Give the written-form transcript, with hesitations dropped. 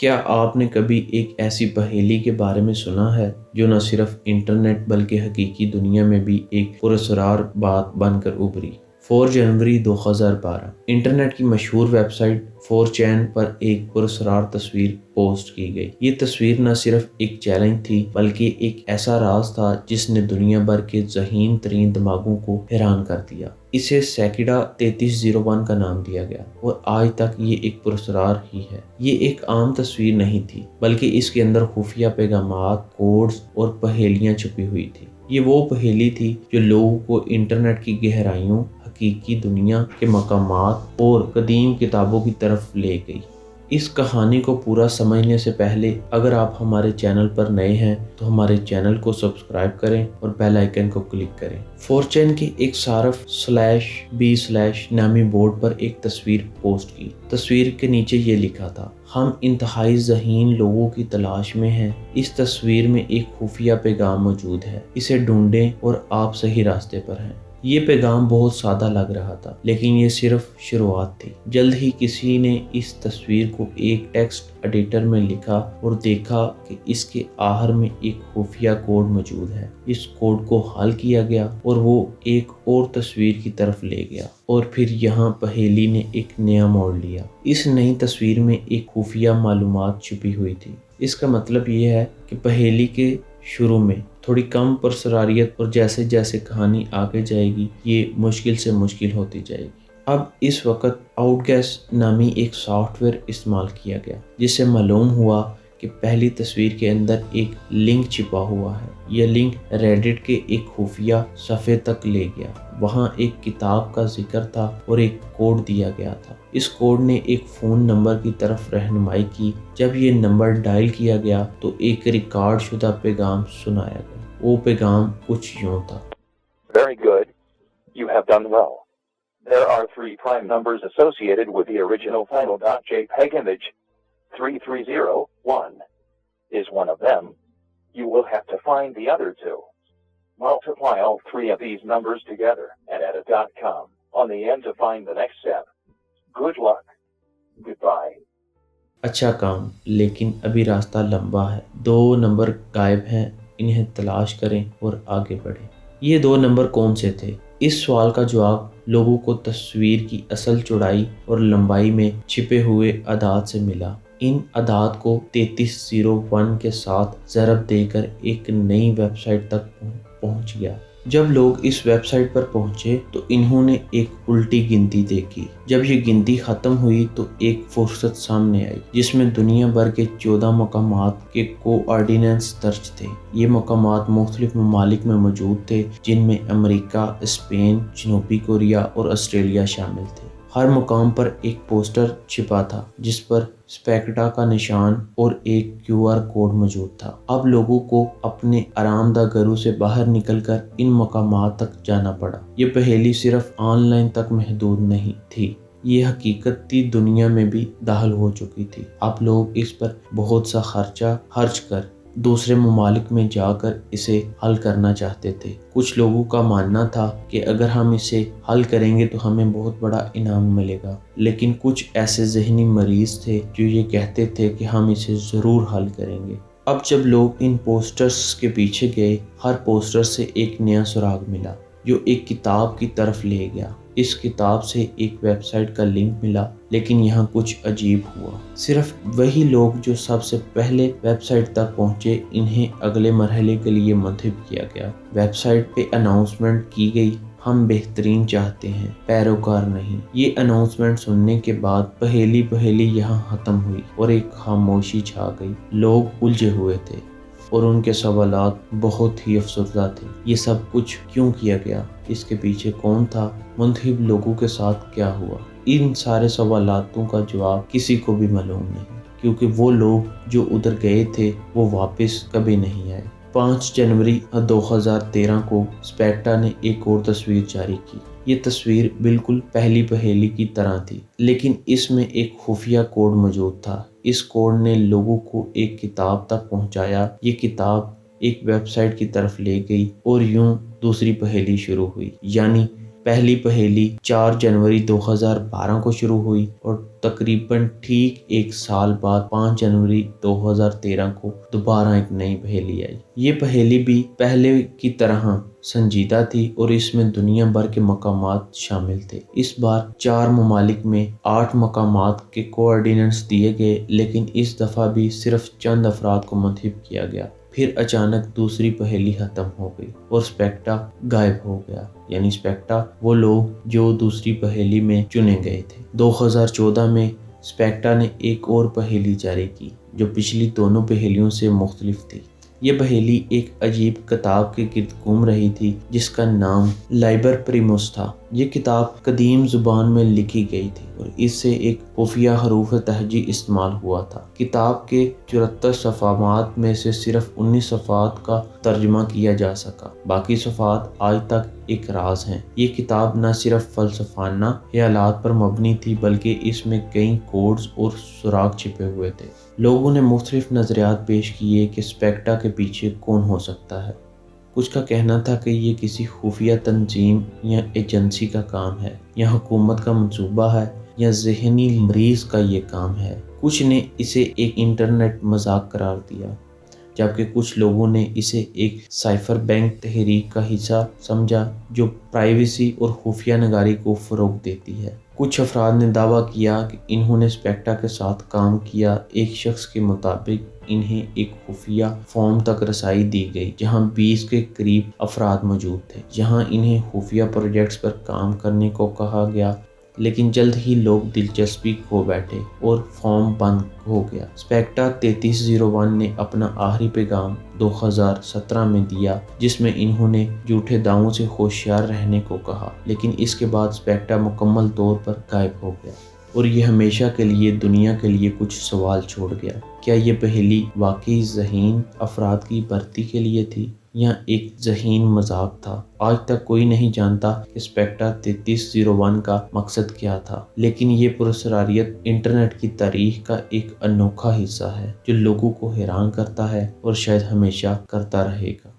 کیا آپ نے کبھی ایک ایسی پہیلی کے بارے میں سنا ہے جو نہ صرف انٹرنیٹ بلکہ حقیقی دنیا میں بھی ایک پراسرار بات بن کر ابھری؟ 4 جنوری 2012 انٹرنیٹ کی مشہور ویب سائٹ 4چین پر ایک پراسرار تصویر پوسٹ کی گئی۔ یہ تصویر نہ صرف ایک چیلنج تھی بلکہ ایک ایسا راز تھا جس نے دنیا بھر کے ذہین ترین دماغوں کو حیران کر دیا۔ اسے سیکیڈا 3301 کا نام دیا گیا اور آج تک یہ ایک پراسرار ہی ہے۔ یہ ایک عام تصویر نہیں تھی بلکہ اس کے اندر خفیہ پیغامات، کوڈز اور پہیلیاں چھپی ہوئی تھی۔ یہ وہ پہیلی تھی جو لوگوں کو انٹرنیٹ کی گہرائیوں، حقیقی دنیا کے مقامات اور قدیم کتابوں کی طرف لے گئی۔ اس کہانی کو پورا سمجھنے سے پہلے اگر آپ ہمارے چینل پر نئے ہیں تو ہمارے چینل کو سبسکرائب کریں اور بیل آئیکن کو کلک کریں۔ 4چین کے ایک صارف /b/ نامی بورڈ پر ایک تصویر پوسٹ کی۔ تصویر کے نیچے یہ لکھا تھا: ہم انتہائی ذہین لوگوں کی تلاش میں ہیں۔ اس تصویر میں ایک خفیہ پیغام موجود ہے، اسے ڈھونڈیں اور آپ صحیح راستے پر ہیں۔ یہ پیغام بہت سادہ لگ رہا تھا لیکن یہ صرف شروعات تھی۔ جلد ہی کسی نے اس تصویر کو ایک ٹیکسٹ ایڈیٹر میں لکھا اور دیکھا کہ اس کے آخر میں ایک خفیہ کوڈ موجود ہے۔ اس کوڈ کو حل کیا گیا اور وہ ایک اور تصویر کی طرف لے گیا، اور پھر یہاں پہیلی نے ایک نیا موڑ لیا۔ اس نئی تصویر میں ایک خفیہ معلومات چھپی ہوئی تھی۔ اس کا مطلب یہ ہے کہ پہیلی کے شروع میں تھوڑی کم پرسراریت، اور جیسے جیسے کہانی آگے جائے گی یہ مشکل سے مشکل ہوتی جائے گی۔ اب اس وقت آؤٹ گیس نامی ایک سافٹ ویئر استعمال کیا گیا جس سے معلوم ہوا کہ پہلی تصویر کے اندر ایک لنک چھپا ہوا ہے۔ یہ لنک ریڈٹ کے ایک خفیہ صفحے تک لے گیا۔ وہاں ایک کتاب کا ذکر تھا اور ایک کوڈ دیا گیا تھا۔ اس کوڈ نے ایک فون نمبر کی طرف رہنمائی کی۔ جب یہ نمبر ڈائل کیا گیا تو ایک ریکارڈ شدہ پیغام سنایا گیا۔ وہ پیغام کچھ یوں تھا: Very good. You have done well. There are 3 prime numbers associated with the original final.jpg image. 3301 is one of them. You will have to find the other 2. Multiply all 3 of these numbers together and add a .com on the end to find the next step. Good luck. Goodbye. اچھا کام، لیکن ابھی راستہ لمبا ہے۔ 2 number غائب ہیں، انہیں تلاش کریں اور آگے بڑھیں۔ یہ 2 نمبر کون سے تھے؟ اس سوال کا جواب لوگوں کو تصویر کی اصل چوڑائی اور لمبائی میں چھپے ہوئے اعداد سے ملا۔ ان اعداد کو 3301 کے ساتھ ضرب دے کر ایک نئی ویب سائٹ تک پہنچ گیا۔ جب لوگ اس ویب سائٹ پر پہنچے تو انہوں نے ایک الٹی گنتی دیکھی۔ جب یہ گنتی ختم ہوئی تو ایک فہرست سامنے آئی جس میں دنیا بھر کے 14 مقامات کے کوآرڈینیٹس درج تھے۔ یہ مقامات مختلف ممالک میں موجود تھے جن میں امریکہ، اسپین، جنوبی کوریا اور آسٹریلیا شامل تھے۔ ہر مقام پر ایک پوسٹر چھپا تھا جس پر سپیکٹا کا نشان اور ایک QR کوڈ موجود تھا۔ اب لوگوں کو اپنے آرام دہ گھروں سے باہر نکل کر ان مقامات تک جانا پڑا۔ یہ پہیلی صرف آن لائن تک محدود نہیں تھی، یہ حقیقتی دنیا میں بھی داخل ہو چکی تھی۔ اب لوگ اس پر بہت سا خرچہ خرچ کر دوسرے ممالک میں جا کر اسے حل کرنا چاہتے تھے۔ کچھ لوگوں کا ماننا تھا کہ اگر ہم اسے حل کریں گے تو ہمیں بہت بڑا انعام ملے گا، لیکن کچھ ایسے ذہنی مریض تھے جو یہ کہتے تھے کہ ہم اسے ضرور حل کریں گے۔ اب جب لوگ ان پوسٹرز کے پیچھے گئے، ہر پوسٹر سے ایک نیا سراغ ملا جو ایک کتاب کی طرف لے گیا۔ اس کتاب سے ایک ویب سائٹ کا لنک ملا، لیکن یہاں کچھ عجیب ہوا۔ صرف وہی لوگ جو سب سے پہلے ویب سائٹ تک پہنچے انہیں اگلے مرحلے کے لیے منتخب کیا گیا۔ ویب سائٹ پہ اناؤنسمنٹ کی گئی: ہم بہترین چاہتے ہیں، پیروکار نہیں۔ یہ اناؤنسمنٹ سننے کے بعد پہیلی یہاں ختم ہوئی اور ایک خاموشی چھا گئی۔ لوگ الجھے ہوئے تھے اور ان کے سوالات بہت ہی افسردہ تھے۔ یہ سب کچھ کیوں کیا گیا؟ اس کے پیچھے کون تھا؟ منتخب لوگوں کے ساتھ کیا ہوا؟ ان سارے سوالاتوں کا جواب کسی کو بھی معلوم نہیں، کیونکہ وہ لوگ جو ادھر گئے تھے وہ واپس کبھی نہیں آئے۔ 5 جنوری 2013 کو سپیکٹا نے ایک اور تصویر جاری کی۔ یہ تصویر بالکل پہلی پہیلی کی طرح تھی، لیکن اس میں ایک خفیہ کوڈ موجود تھا۔ اس کوڈ نے لوگوں کو ایک کتاب تک پہنچایا۔ یہ کتاب ایک ویب سائٹ کی طرف لے گئی اور یوں دوسری پہیلی شروع ہوئی، یعنی پہلی پہیلی 4 جنوری 2012 کو شروع ہوئی اور تقریباً ٹھیک ایک سال بعد 5 جنوری 2013 کو دوبارہ ایک نئی پہیلی آئی۔ یہ پہیلی بھی پہلے کی طرح سنجیدہ تھی اور اس میں دنیا بھر کے مقامات شامل تھے۔ اس بار 4 ممالک میں 8 مقامات کے کوآرڈینیٹس دیے گئے، لیکن اس دفعہ بھی صرف چند افراد کو منتخب کیا گیا۔ پھر اچانک دوسری پہیلی ختم ہو گئی اور اسپیکٹا غائب ہو گیا، یعنی اسپیکٹا وہ لوگ جو دوسری پہیلی میں چنے گئے تھے۔ 2014 میں اسپیکٹا نے ایک اور پہیلی جاری کی جو پچھلی دونوں پہیلیوں سے مختلف تھی۔ یہ پہیلی ایک عجیب کتاب کے گرد گھوم رہی تھی جس کا نام لائبر پریموس تھا۔ یہ کتاب قدیم زبان میں لکھی گئی تھی اور اس سے ایک خفیہ حروف تہجی استعمال ہوا تھا۔ کتاب کے 74 صفحات میں سے صرف 19 صفحات کا ترجمہ کیا جا سکا، باقی صفحات آج تک ایک راز ہیں۔ یہ کتاب نہ صرف فلسفانہ خیالات پر مبنی تھی بلکہ اس میں کئی کوڈز اور سراغ چھپے ہوئے تھے۔ لوگوں نے مختلف نظریات پیش کیے کہ اسپیکٹا کے پیچھے کون ہو سکتا ہے۔ کچھ کا کہنا تھا کہ یہ کسی خفیہ تنظیم یا ایجنسی کا کام ہے، یا حکومت کا منصوبہ ہے، یا ذہنی مریض کا یہ کام ہے۔ کچھ نے اسے ایک انٹرنیٹ مذاق قرار دیا، جبکہ کچھ لوگوں نے اسے ایک سائفر بینک تحریک کا حصہ سمجھا جو پرائیویسی اور خفیہ نگاری کو فروغ دیتی ہے۔ کچھ افراد نے دعویٰ کیا کہ انہوں نے اسپیکٹا کے ساتھ کام کیا۔ ایک شخص کے مطابق انہیں ایک خفیہ فارم تک رسائی دی گئی جہاں 20 کے قریب افراد موجود تھے، جہاں انہیں خفیہ پروجیکٹس پر کام کرنے کو کہا گیا، لیکن جلد ہی لوگ دلچسپی کھو بیٹھے اور فارم بند ہو گیا۔ اسپیکٹا 3301 نے اپنا آخری پیغام 2017 میں دیا جس میں انہوں نے جھوٹے دعووں سے ہوشیار رہنے کو کہا، لیکن اس کے بعد اسپیکٹا مکمل طور پر غائب ہو گیا اور یہ ہمیشہ کے لیے دنیا کے لیے کچھ سوال چھوڑ گیا۔ کیا یہ پہیلی واقعی ذہین افراد کی بھرتی کے لیے تھی یا ایک ذہین مذاق تھا؟ آج تک کوئی نہیں جانتا کہ اسپیکٹا 3301 کا مقصد کیا تھا، لیکن یہ پراسراریت انٹرنیٹ کی تاریخ کا ایک انوکھا حصہ ہے جو لوگوں کو حیران کرتا ہے اور شاید ہمیشہ کرتا رہے گا۔